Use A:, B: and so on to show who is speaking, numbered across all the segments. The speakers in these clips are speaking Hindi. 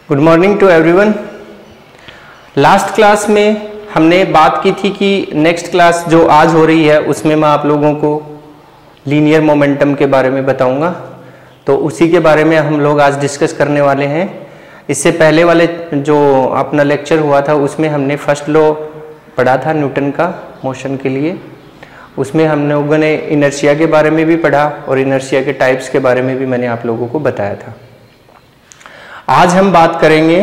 A: Good morning to everyone. Last class में हमने बात की थी कि नेक्स्ट क्लास जो आज हो रही है उसमें मैं आप लोगों को लीनियर मोमेंटम के बारे में बताऊंगा, तो उसी के बारे में हम लोग आज डिस्कस करने वाले हैं। इससे पहले वाले जो अपना लेक्चर हुआ था उसमें हमने फर्स्ट लॉ पढ़ा था न्यूटन का मोशन के लिए। उसमें हम लोगों ने इनर्शिया के बारे में भी पढ़ा और इनर्शिया के टाइप्स के बारे में भी मैंने आप लोगों को बताया था। आज हम बात करेंगे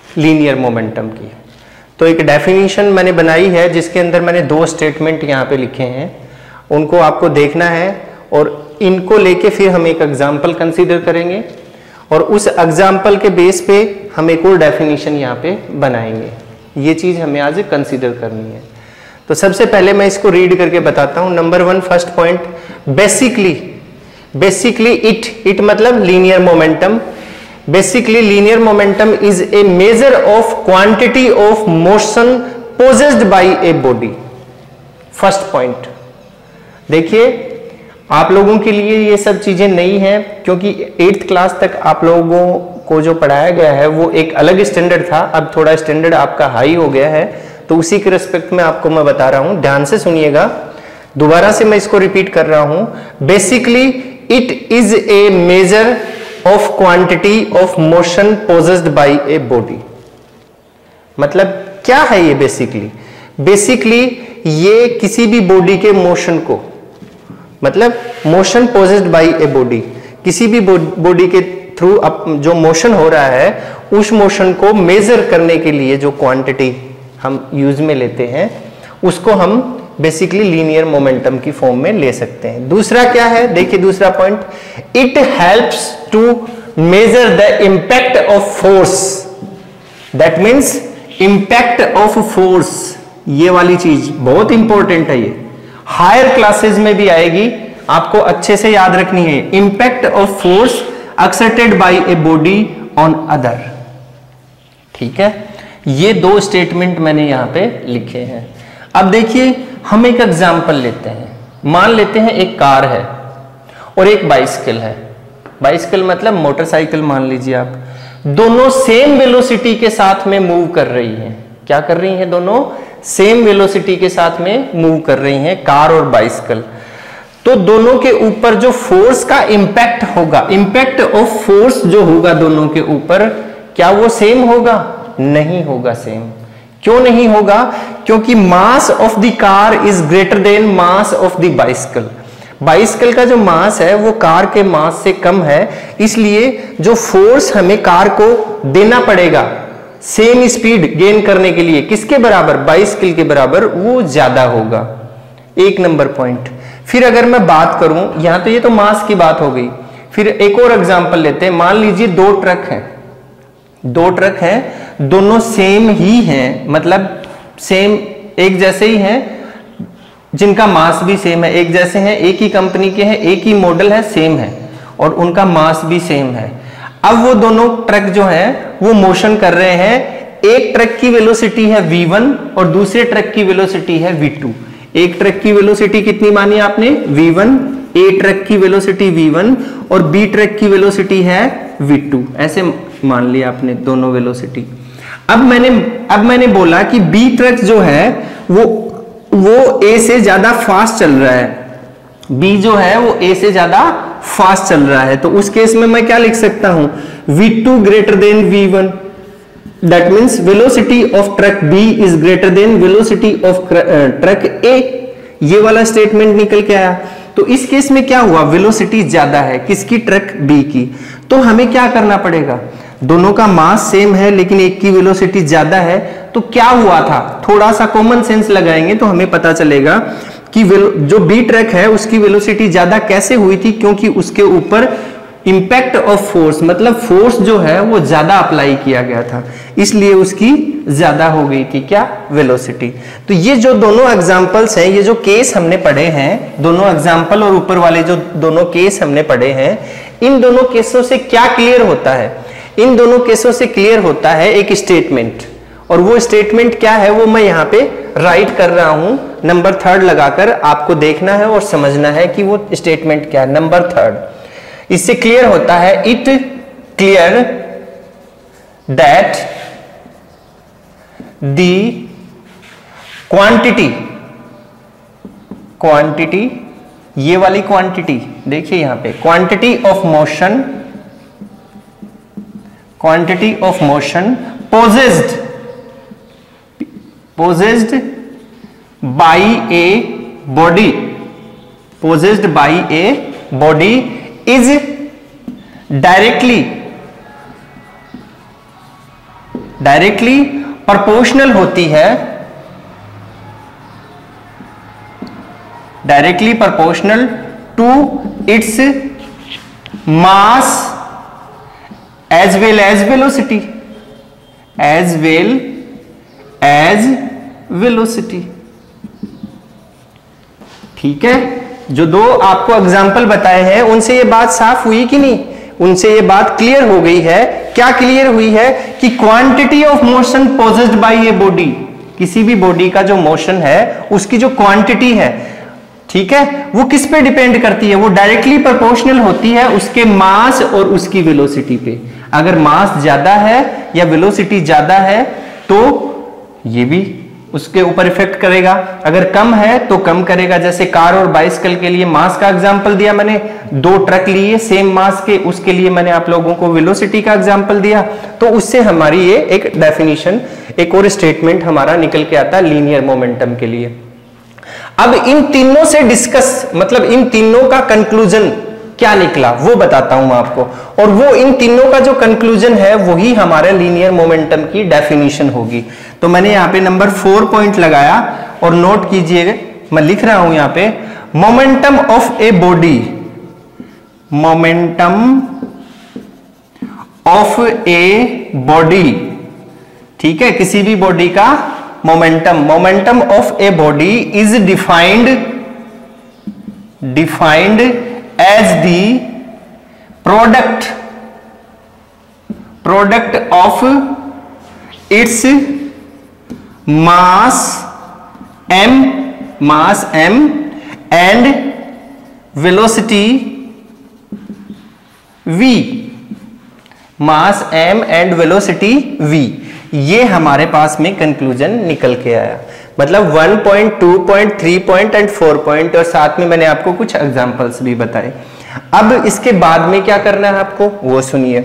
A: लीनियर मोमेंटम की। तो एक डेफिनेशन मैंने बनाई है जिसके अंदर मैंने दो स्टेटमेंट यहाँ पे लिखे हैं, उनको आपको देखना है और इनको लेके फिर हम एक एग्जाम्पल कंसीडर करेंगे और उस एग्जाम्पल के बेस पे हम एक और डेफिनेशन यहाँ पे बनाएंगे। ये चीज हमें आज कंसीडर करनी है। तो सबसे पहले मैं इसको रीड करके बताता हूँ। Number 1 first point, basically it मतलब linear momentum. Basically linear momentum is a measure of quantity of motion possessed by a body. First point देखिए, आप लोगों के लिए ये सब चीजें नई हैं क्योंकि 8th क्लास तक आप लोगों को जो पढ़ाया गया है वो एक अलग स्टैंडर्ड था। अब थोड़ा स्टैंडर्ड आपका हाई हो गया है, तो उसी के रिस्पेक्ट में आपको मैं बता रहा हूं, ध्यान से सुनिएगा। दोबारा से मैं इसको रिपीट कर रहा हूं। Basically it is a measure of quantity of motion possessed by a body. मतलब क्या है ये बेसिकली ये किसी भी बॉडी के मोशन को, मतलब motion possessed by a body, किसी भी बॉडी के थ्रू जो मोशन हो रहा है उस मोशन को मेजर करने के लिए जो क्वांटिटी हम यूज में लेते हैं उसको हम बेसिकली लीनियर मोमेंटम की फॉर्म में ले सकते हैं। दूसरा क्या है, देखिए दूसरा point, it helps to measure the impact of force. That means impact of force, ये वाली चीज बहुत इंपॉर्टेंट है, ये हायर क्लासेस में भी आएगी, आपको अच्छे से याद रखनी है। Impact of force exerted by a body on other. ठीक है, ये दो स्टेटमेंट मैंने यहां पे लिखे हैं। अब देखिए हम एक एग्जांपल लेते हैं। मान लेते हैं एक कार है और एक बाइसिकल है। बाइसिकल मतलब मोटरसाइकिल मान लीजिए आप। दोनों सेम वेलोसिटी के साथ में मूव कर रही हैं। क्या कर रही हैं? दोनों सेम वेलोसिटी के साथ में मूव कर रही हैं, कार और बाइसिकल। तो दोनों के ऊपर जो फोर्स का इंपैक्ट होगा, इंपैक्ट ऑफ फोर्स जो होगा दोनों के ऊपर, क्या वो सेम होगा? नहीं होगा सेम। क्यों नहीं होगा? क्योंकि mass of the car is greater then mass of the bicycle. Bicycle का जो मास है वो कार के मास से कम है, इसलिए जो फोर्स हमें कार को देना पड़ेगा सेम स्पीड गेन करने के लिए, किसके बराबर? बाइसिकल के बराबर, वो ज्यादा होगा। एक नंबर पॉइंट। फिर अगर मैं बात करूं, यहां तो ये तो मास की बात हो गई, फिर एक और एग्जांपल लेते हैं। मान लीजिए दो ट्रक हैं, दोनों सेम ही हैं, मतलब सेम एक जैसे ही हैं, जिनका मास भी सेम है, एक जैसे हैं, एक ही कंपनी के हैं, एक ही मॉडल है, सेम है और उनका मास भी सेम है। अब वो दोनों ट्रक जो हैं वो मोशन कर रहे हैं। एक ट्रक की वेलोसिटी है v1 और दूसरे ट्रक की वेलोसिटी है v2। एक ट्रक की वेलोसिटी कितनी मानी आपने? v1। ए ट्रक की वेलोसिटी v1 और बी ट्रक की वेलोसिटी है v2, ऐसे मान लिया आपने दोनों वेलोसिटी। अब मैंने बोला कि बी ट्रक जो है वो ए से ज्यादा फास्ट चल रहा है। बी जो है वो ए से ज्यादा फास्ट चल रहा है, तो उस केस में मैं क्या लिख सकता हूं? v2 greater than v1। That means velocity of truck B is greater than velocity of truck A. ये वाला स्टेटमेंट निकल के आया। तो इस केस में क्या हुआ? वेलोसिटी ज्यादा है, किसकी? ट्रक बी की। तो हमें क्या करना पड़ेगा? दोनों का मास सेम है लेकिन एक की वेलोसिटी ज्यादा है, तो क्या हुआ था? थोड़ा सा कॉमन सेंस लगाएंगे तो हमें पता चलेगा कि जो बी ट्रक है उसकी वेलोसिटी ज्यादा कैसे हुई थी? क्योंकि उसके ऊपर इंपैक्ट ऑफ फोर्स, मतलब फोर्स जो है वो ज्यादा अप्लाई किया गया था, इसलिए उसकी ज्यादा हो गई थी क्या? वेलोसिटी। तो ये जो दोनों एग्जांपल्स हैं, ये जो केस हमने पढ़े हैं, दोनों एग्जांपल और ऊपर वाले जो दोनों केस हमने पढ़े हैं, इन दोनों केसों से क्या क्लियर होता है? इन दोनों केसों से क्लियर होता है एक स्टेटमेंट, और वो स्टेटमेंट क्या है वो मैं यहाँ पे राइट कर रहा हूं नंबर 3 लगाकर। आपको देखना है और समझना है कि वो स्टेटमेंट क्या है। नंबर 3, इससे क्लियर होता है, it clear that the quantity, ये वाली क्वांटिटी देखिए यहां पे, quantity of motion possessed by a body is directly proportional होती है, directly proportional to its mass as well as velocity, ठीक है। जो दो आपको एग्जाम्पल बताए हैं उनसे ये बात साफ हुई कि नहीं, उनसे ये बात क्लियर हो गई है। क्या क्लियर हुई है कि quantity of motion possessed by a body, किसी भी बॉडी का जो मोशन है उसकी जो क्वांटिटी है, ठीक है, वो किस पे डिपेंड करती है, वो डायरेक्टली प्रोपोर्शनल होती है उसके मास और उसकी वेलोसिटी पे। अगर मास ज्यादा है या वेलोसिटी ज्यादा है तो ये भी उसके ऊपर इफेक्ट करेगा, अगर कम है तो कम करेगा। जैसे कार और बाइसिकल के लिए मास का एग्जांपल दिया मैंने, 2 ट्रक लिए सेम मास के, उसके लिए मैंने आप लोगों को वेलोसिटी का एग्जांपल दिया। तो उससे हमारी ये एक डेफिनेशन, एक और स्टेटमेंट हमारा निकल के आता है लीनियर मोमेंटम के लिए। अब इन तीनों से डिस्कस, मतलब इन तीनों का कंक्लूजन क्या निकला वो बताता हूं मैं आपको, और वो इन तीनों का जो कंक्लूजन है वही हमारे लीनियर मोमेंटम की डेफिनेशन होगी। तो मैंने यहां पे नंबर 4 पॉइंट लगाया और नोट कीजिएगा, मैं लिख रहा हूं यहां पे momentum of a body, momentum of a body, ठीक है, किसी भी बॉडी का momentum of a body is defined as the product of its mass m and velocity v, mass m and velocity v। ये हमारे पास में कंक्लूजन निकल के आया, मतलब 1 point, 2 point, 3 point and 4 point, और साथ में मैंने आपको कुछ एग्जांपल्स भी बताए। अब इसके बाद में क्या करना है आपको वो सुनिए।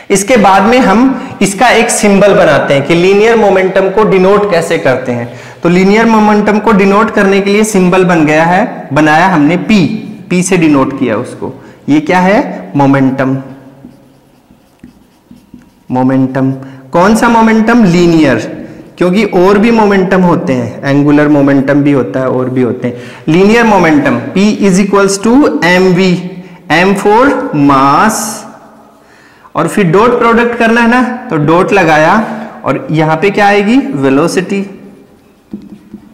A: इसके बाद में हम इसका एक सिंबल बनाते हैं कि लीनियर मोमेंटम को डिनोट कैसे करते हैं। तो लीनियर मोमेंटम को डिनोट करने के लिए सिंबल बनाया हमने P से डिनोट किया उसको। ये क्या है, मोमेंटम। कौन सा मोमेंटम, लीनियर, क्योंकि और भी मोमेंटम होते हैं, एंगुलर मोमेंटम भी होता है और भी होते हैं। Linear momentum P is equals to mv, m for mass, और फिर डॉट प्रोडक्ट करना है ना, तो डॉट लगाया और यहां पे क्या आएगी,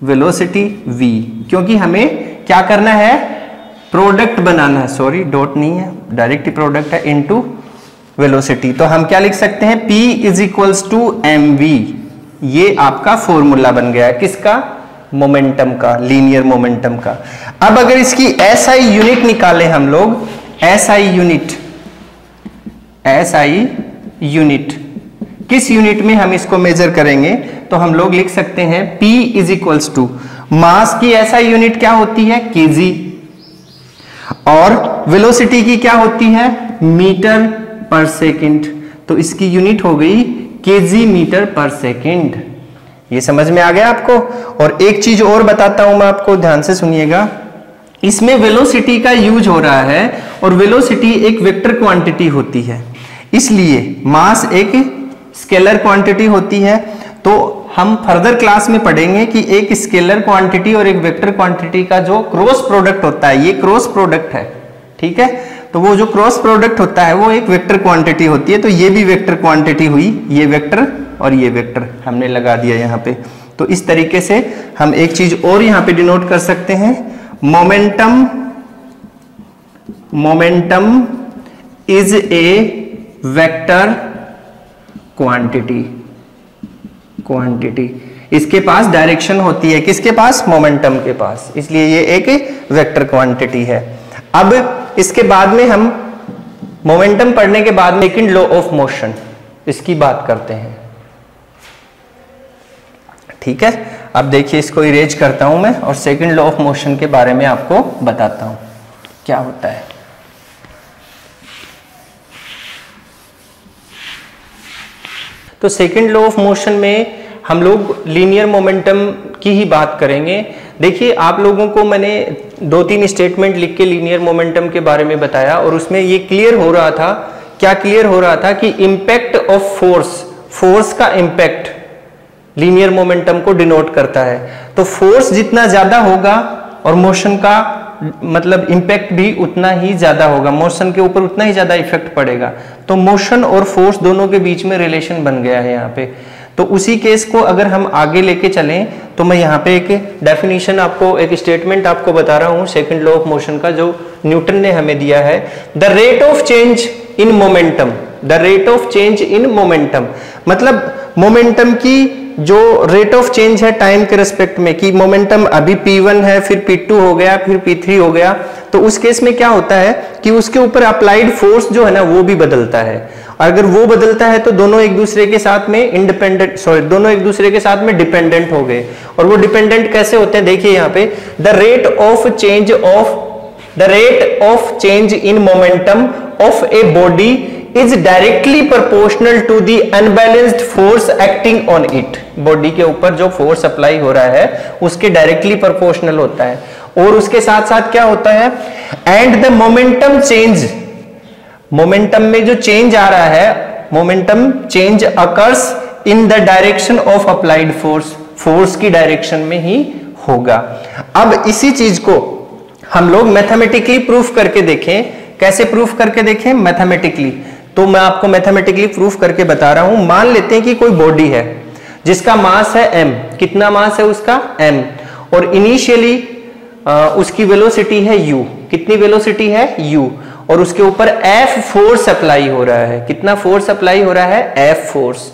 A: वेलोसिटी v, क्योंकि हमें क्या करना है, प्रोडक्ट बनाना है, सॉरी डॉट नहीं है, डायरेक्ट प्रोडक्ट है, इनटू वेलोसिटी। तो हम क्या लिख सकते हैं, P is equals to mv। ये आपका फॉर्मूला बन गया है किसका, मोमेंटम का, लीनियर मोमेंटम का। अब अगर इसकी SI यूनिट निकालें हम लोग, SI यूनिट किस यूनिट में हम इसको मेजर करेंगे, तो हम लोग लिख सकते हैं P इज इक्वल्स टू, मास की SI यूनिट क्या होती है, kg, और वेलोसिटी की क्या होती है, मीटर पर सेकंड। तो इसकी यूनिट हो गई kg मीटर पर सेकंड। ये समझ में आ गया आपको। और एक चीज और बताता हूं मैं आपको, ध्यान से सुनिएगा। इसमें वेलोसिटी का यूज हो रहा है, और वेलोसिटी एक वेक्टर क्वांटिटी होती है, इसलिए मास एक स्केलर क्वांटिटी होती है। तो हम फर्दर क्लास में पढ़ेंगे कि एक स्केलर क्वांटिटी और एक वेक्टर क्वांटिटी का जो क्रॉस प्रोडक्ट होता है, ये क्रॉस प्रोडक्ट है, ठीक है। तो वो जो क्रॉस प्रोडक्ट होता है वो एक वेक्टर क्वांटिटी होती है। तो ये भी वेक्टर क्वांटिटी हुई, ये वेक्टर और ये वेक्टर हमने लगा दिया यहाँ पे। तो इस तरीके से हम एक चीज और यहाँ पे डिनोट कर सकते हैं, momentum is A vector quantity. इसके पास डायरेक्शन होती है, किसके पास, मोमेंटम के पास, इसलिए ये एक वेक्टर क्वांटिटी है। अब इसके बाद में हम मोमेंटम पढ़ने के बाद सेकंड लॉ ऑफ मोशन, इसकी बात करते हैं। ठीक है, अब देखिए इसको इरेज करता हूं मैं और सेकंड लॉ ऑफ मोशन के बारे में आपको बताता हूं क्या होता है। तो सेकंड लॉ ऑफ मोशन में हम लोग लीनियर मोमेंटम की ही बात करेंगे। देखिए आप लोगों को मैंने 2-3 स्टेटमेंट लिख के लीनियर मोमेंटम के बारे में बताया और उसमें ये क्लियर हो रहा था, क्या क्लियर हो रहा था कि इम्पैक्ट ऑफ फोर्स का इम्पैक्ट लीनियर मोमेंटम को डिनोट करता है। तो फोर्स जितना ज्यादा होगा और मोशन का मतलब इम्पैक्ट भी उतना ही ज्यादा होगा, मोशन के ऊपर उतना ही ज्यादा इफेक्ट पड़ेगा। तो मोशन और फोर्स दोनों के बीच में रिलेशन बन गया है यहाँ पे। तो उसी केस को अगर हम आगे लेके चलें तो मैं यहाँ पे एक डेफिनेशन आपको, एक स्टेटमेंट आपको बता रहा हूँ सेकंड लॉ ऑफ मोशन का, जो न्यूटन ने हमें दिया है। The rate of change in momentum, the rate of change in momentum मतलब मोमेंटम की जो रेट ऑफ चेंज है टाइम के रेस्पेक्ट में, कि मोमेंटम अभी P1 है, फिर P2 हो गया, फिर P3 हो गया, तो उस केस में क्या होता है कि उसके ऊपर अप्लाइड फोर्स जो है ना वो भी बदलता है। और अगर वो बदलता है तो दोनों एक दूसरे के साथ में दोनों एक दूसरे के साथ में डिपेंडेंट हो गए। और वो डिपेंडेंट कैसे होते हैं, देखिए यहाँ पे the rate of change in momentum of a body is directly proportional to the unbalanced force acting on it। Body के ऊपर जो फोर्स अप्लाई हो रहा है उसके डायरेक्टली प्रोपोर्शनल होता है। और उसके साथ साथ क्या होता है, and the momentum change, momentum में जो चेंज आ रहा है, momentum change occurs in the direction of applied force, force की डायरेक्शन में ही होगा। अब इसी चीज को हम लोग मैथमेटिकली प्रूफ करके देखें। कैसे प्रूफ करके देखें? मैथमेटिकली। तो मैं आपको मैथमेटिकली प्रूफ करके बता रहा हूं। मान लेते हैं कि कोई बॉडी है जिसका मास है m, कितना मास है उसका? m, और इनिशियली उसकी वेलोसिटी है u, कितनी वेलोसिटी है? u, और उसके ऊपर F फोर्स अप्लाई हो रहा है। कितना फोर्स अप्लाई हो रहा है? F force.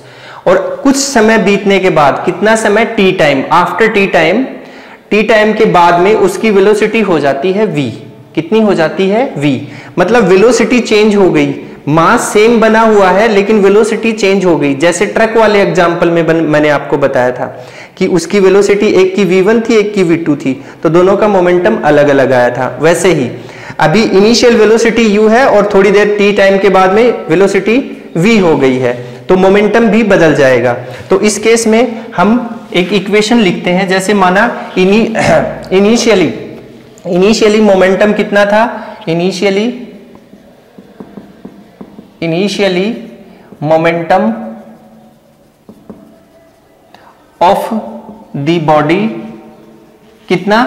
A: और कुछ समय बीतने के बाद, कितना समय? t time, after t time के बाद में उसकी वेलोसिटी हो जाती है v। कितनी हो जाती है? v, मतलब वेलोसिटी चेंज हो गई। मास सेम बना हुआ है लेकिन वेलोसिटी चेंज हो गई। जैसे ट्रक वाले एग्जांपल में मैंने आपको बताया था कि उसकी वेलोसिटी एक की v1 थी, एक की v2 थी, तो दोनों का मोमेंटम अलग अलग आया था। वैसे ही अभी इनिशियल वेलोसिटी u है और थोड़ी देर t टाइम के बाद में वेलोसिटी v हो गई है, तो मोमेंटम भी बदल जाएगा। तो इस केस में हम एक इक्वेशन लिखते हैं। जैसे माना इनिशियली मोमेंटम कितना था? Initially momentum of the body कितना?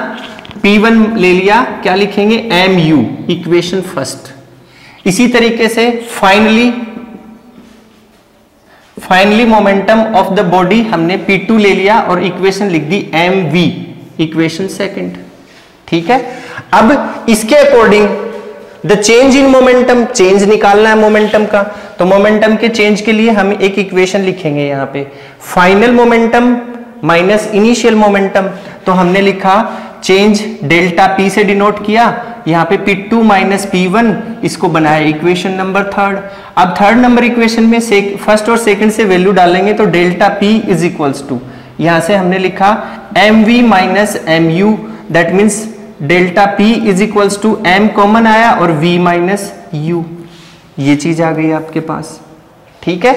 A: P1 ले लिया, क्या लिखेंगे? mu, equation first. इसी तरीके से finally momentum of the body हमने P2 ले लिया और इक्वेशन लिख दी mv, इक्वेशन सेकंड। ठीक है, अब इसके according the change in momentum, change निकालना है मोमेंटम का, तो मोमेंटम के चेंज के लिए हम एक इक्वेशन लिखेंगे यहाँ पे, final momentum minus initial momentum. तो हमने लिखा चेंज डेल्टा P से डिनोट किया, यहाँ पे P2 माइनस P1, इसको बनाया इक्वेशन नंबर थर्ड। अब थर्ड नंबर इक्वेशन में फर्स्ट और सेकंड से वैल्यू डालेंगे तो delta P is equals to, यहाँ से हमने लिखा mv minus mu, that means delta P is equals to m common आया और v माइनस u, ये चीज आ गई आपके पास। ठीक है,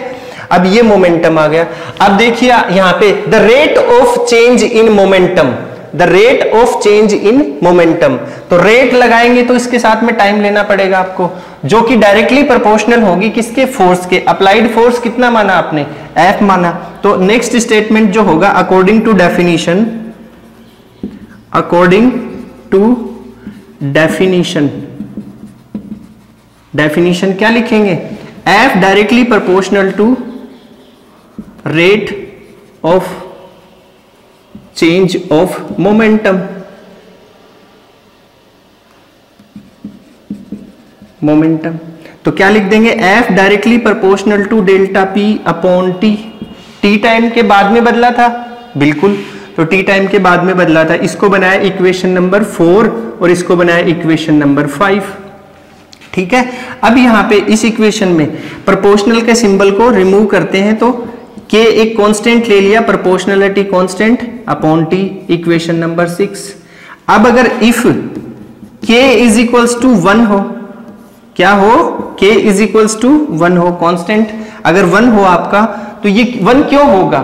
A: अब ये मोमेंटम आ गया। अब देखिए यहाँ पे the rate of change in momentum, the rate of change in momentum, तो रेट लगाएंगे तो इसके साथ में टाइम लेना पड़ेगा आपको, जो कि डायरेक्टली प्रोपोर्शनल होगी किसके? फोर्स के। अप्लाइड फोर्स कितना माना आपने? F माना। तो नेक्स्ट स्टेटमेंट जो होगा अकॉर्डिंग टू डेफिनीशन क्या लिखेंगे? F directly proportional to rate of change of momentum, तो क्या लिख देंगे? F directly proportional to delta P upon T। T time के बाद में बदला था, बिल्कुल, तो T टाइम के बाद में बदला था। इसको बनाया इक्वेशन नंबर 4 और इसको बनाया इक्वेशन नंबर 5। ठीक है। अब यहाँ पे इस इक्वेशन में प्रोपोर्शनल के सिंबल को रिमूव करते हैं तो k एक कांस्टेंट ले लिया, proportionality constant upon t, equation number 6। अब अगर if k is equals to 1 हो, क्या हो, k इज इक्वल्स टू 1 हो, कांस्टेंट अगर 1 हो आपका, तो ये 1 क्यों होगा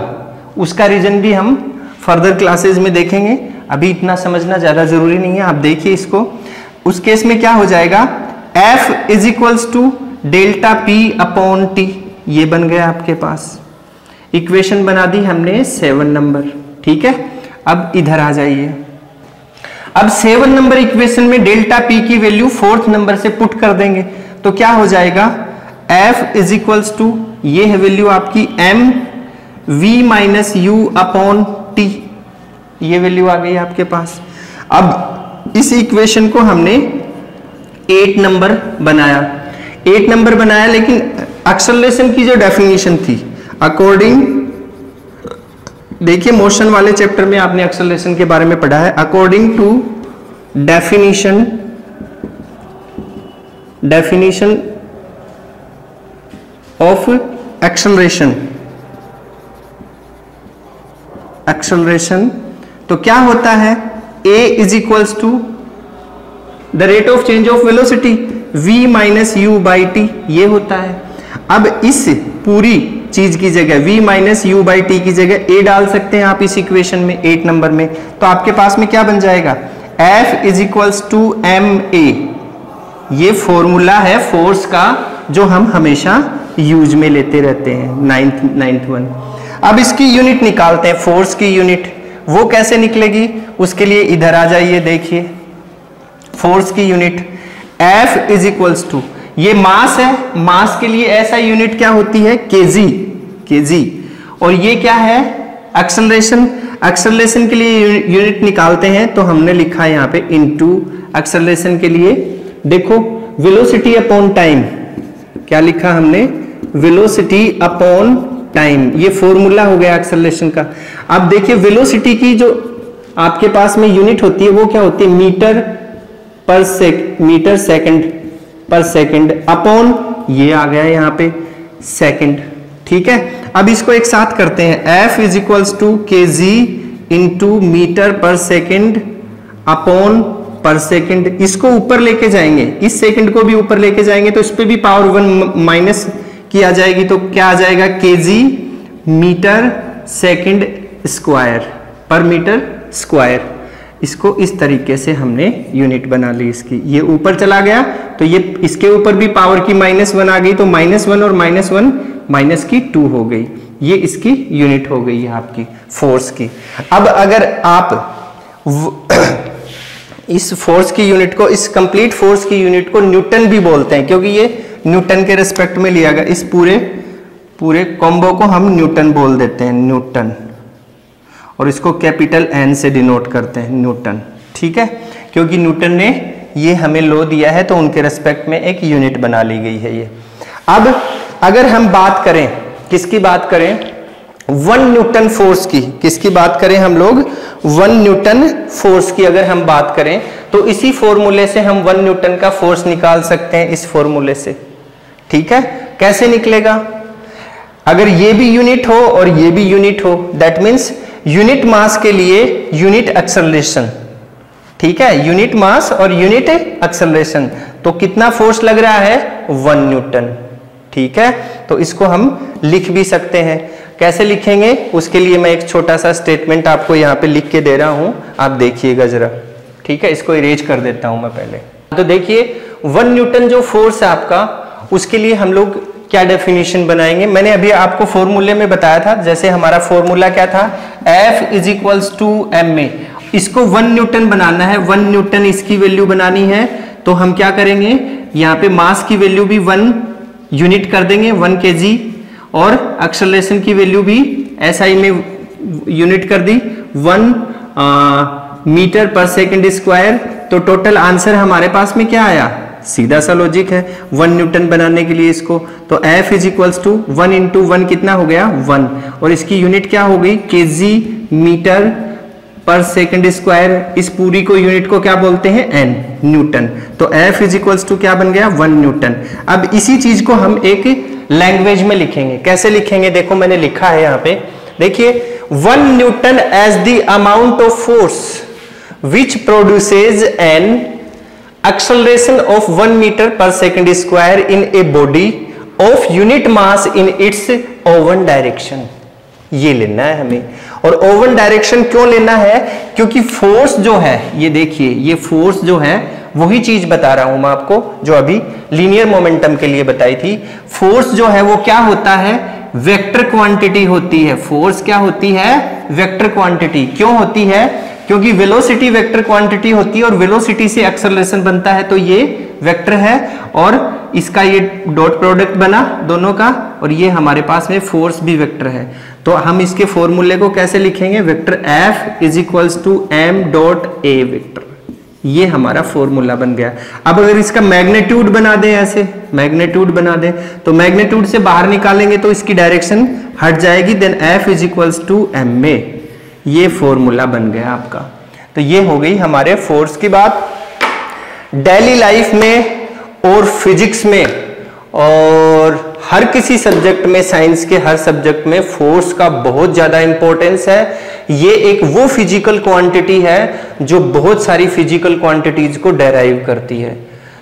A: उसका रीजन भी हम फर्दर क्लासेस में देखेंगे, अभी इतना समझना ज्यादा जरूरी नहीं है, आप देखिए इसको। उस केस में क्या हो जाएगा, f is equals to delta p upon t, ये बन गया आपके पास, इक्वेशन बना दी हमने 7 नंबर। ठीक है, अब इधर आ जाइए। अब 7 नंबर इक्वेशन में डेल्टा p की वैल्यू 4th नंबर से पुट कर देंगे तो क्या हो जाएगा, f इज इक्वल्स टू, ये है वैल्यू आपकी m v minus u upon t, ये वैल्यू आ गई आपके पास। अब इस इक्वेशन को हमने 8 नंबर बनाया, 8 नंबर बनाया, लेकिन एक्सेलरेशन की जो डेफिनेशन थी अकॉर्डिंग, देखिए मोशन वाले चैप्टर में आपने एक्सेलरेशन के बारे में पढ़ा है, according to definition of acceleration, तो क्या होता है, a is equals to the rate of change of velocity v minus u by t, ये होता है। अब इस पूरी चीज की जगह v minus u by T की जगह a डाल सकते हैं आप इस इक्वेशन में 8 नंबर में, तो आपके पास में क्या बन जाएगा, f is equals to ma, ये फॉर्मूला है फोर्स का जो हम हमेशा यूज में लेते रहते हैं, नाइन्थ वन। अब इसकी यूनिट निकालते हैं, फोर्स की यूनिट, वो कैसे निकलेगी, उसके लिए इधर आ जाइए। देखिए फोर्स की unit F is equals to, ये मास है, मास के लिए ऐसा यूनिट क्या होती है, kg, और ये क्या है, एक्सेलरेशन, एक्सेलरेशन के लिए यूनिट निकालते हैं तो हमने लिखा है यहाँ पे इनटू, एक्सेलरेशन के लिए देखो वेलोसिटी अपॉन टाइम, क्या लिखा हमने, वेलोसिटी अपॉन टाइम, ये फॉर्मूला हो गया एक्सेलरेशन का। अब देखिए वेलोसिटी की जो आपके पास में यूनिट होती है वो क्या होती है, मीटर सेकंड पर सेकंड अपॉन, ये आ गया यहाँ पे सेकंड। ठीक है, अब इसको एक साथ करते हैं, F is equals to kg into metre per second upon per second, इसको ऊपर लेके जाएंगे, इस सेकंड को भी ऊपर लेके जाएंगे तो इस पे भी पावर 1 माइनस की आ जाएगी, तो क्या आ जाएगा, kg मीटर सेकंड स्क्वायर पर मीटर स्क्वायर। इसको इस तरीके से हमने यूनिट बना ली इसकी, ये ऊपर चला गया तो ये इसके ऊपर भी पावर की -1 आ गई, तो -1 और -1 माइनस की 2 हो गई, ये इसकी यूनिट हो गई है आपकी फोर्स की। अब अगर आप इस फोर्स की यूनिट को, इस कंप्लीट फोर्स की यूनिट को न्यूटन भी बोलते हैं, क्योंकि ये न्यूटन के रिस्पेक्ट में लिया गया, इस पूरे कॉम्बो को हम न्यूटन बोल देते हैं, न्यूटन, और इसको कैपिटल N से डिनोट करते हैं, न्यूटन। ठीक है, क्योंकि न्यूटन ने ये हमें लॉ दिया है तो उनके रिस्पेक्ट में एक यूनिट बना ली गई है ये। अब अगर हम बात करें, किसकी बात करें, 1 न्यूटन फोर्स की, किसकी बात करें हम लोग, 1 न्यूटन फोर्स की अगर हम बात करें तो इसी फॉर्मूले से हम 1 न्यूटन का फोर्स निकाल सकते हैं, इस फॉर्मूले से। ठीक है, कैसे निकलेगा, अगर ये भी यूनिट हो और ये भी यूनिट हो, दैट मीन्स यूनिट मास के लिए यूनिट एक्सेलरेशन। ठीक है, यूनिट मास और यूनिट एक्सेलरेशन, तो कितना फोर्स लग रहा है, 1 न्यूटन। ठीक है, तो इसको हम लिख भी सकते हैं, कैसे लिखेंगे, उसके लिए मैं एक छोटा सा स्टेटमेंट आपको यहाँ पे लिख के दे रहा हूं, आप देखिएगा जरा। ठीक है, इसको इरेज कर देता हूं मैं पहले। तो देखिए 1 न्यूटन जो फोर्स है आपका, उसके लिए हम लोग क्या डेफिनेशन बनाएंगे, मैंने अभी आपको फॉर्मूले में बताया था, जैसे हमारा फॉर्मूला क्या था, F is equals to ma, इसको 1 न्यूटन बनाना है, 1 न्यूटन इसकी वैल्यू बनानी है, तो हम क्या करेंगे, यहाँ पे मास की वैल्यू भी 1 यूनिट कर देंगे, 1 kg, और एक्सेलरेशन की वैल्यू भी SI में यूनिट कर दी, 1 मीटर पर सेकंड स्क्वायर। तो टोटल आंसर हमारे पास में क्या आया, सीधा सा लॉजिक है, 1 न्यूटन बनाने के लिए इसको, तो F is equals to 1 into 1 कितना हो गया, 1, और इसकी यूनिट क्या हो गई, kg metre per second square, इस पूरी को यूनिट को क्या बोलते हैं, एन, न्यूटन। तो F इज इक्वल्स टू क्या बन गया, 1 न्यूटन। अब इसी चीज को हम एक लैंग्वेज में लिखेंगे। कैसे लिखेंगे, देखो मैंने लिखा है यहाँ पे, देखिए 1 newton as the amount of force which produces an acceleration of 1 meter per second square in a body of unit mass in its oven direction। ये लेना है हमें। और ओवन डायरेक्शन क्यों लेना है, क्योंकि फोर्स जो है, ये देखिए ये फोर्स जो है वही चीज बता रहा हूं मैं आपको जो अभी लीनियर मोमेंटम के लिए बताई थी। फोर्स जो है वो क्या होता है, वेक्टर क्वांटिटी होती है। फोर्स क्या होती है, वेक्टर क्वांटिटी। क्यों होती है, क्योंकि वेलोसिटी वेक्टर क्वांटिटी होती है और वेलोसिटी से एक्सेलरेशन बनता है, तो ये वेक्टर है और इसका ये डॉट प्रोडक्ट बना दोनों का, और ये हमारे पास में फोर्स भी वेक्टर है। तो हम इसके फॉर्मूले को कैसे लिखेंगे, vector F is equals to m dot a vector. ये हमारा फॉर्मूला बन गया। अब अगर इसका मैग्नीट्यूड बना दें, ऐसे मैग्नीट्यूड बना दें, तो मैग्नीट्यूड से बाहर निकालेंगे तो इसकी डायरेक्शन हट जाएगी, then F is equals to ma। ये फॉर्मूला बन गया आपका। तो ये हो गई हमारे फोर्स की बात। डेली लाइफ में और फिजिक्स में और हर किसी सब्जेक्ट में, साइंस के हर सब्जेक्ट में फोर्स का बहुत ज्यादा इंपॉर्टेंस है। ये एक वो फिजिकल क्वांटिटी है जो बहुत सारी फिजिकल क्वांटिटीज को डेराइव करती है।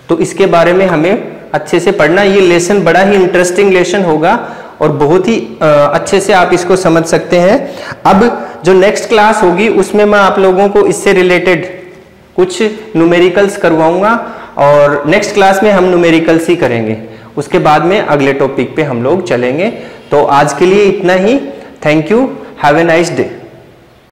A: तो इसके बारे में हमें अच्छे से पढ़ना। ये लेसन बड़ा ही इंटरेस्टिंग लेसन होगा और बहुत ही अच्छे से आप इसको समझ सकते हैं। अब जो नेक्स्ट क्लास होगी उसमें मैं आप लोगों को इससे रिलेटेड कुछ न्यूमेरिकल्स करवाऊंगा और नेक्स्ट क्लास में हम न्यूमेरिकल्स ही करेंगे। उसके बाद में अगले टॉपिक पे हम लोग चलेंगे। तो आज के लिए इतना ही। Thank you, have a nice day.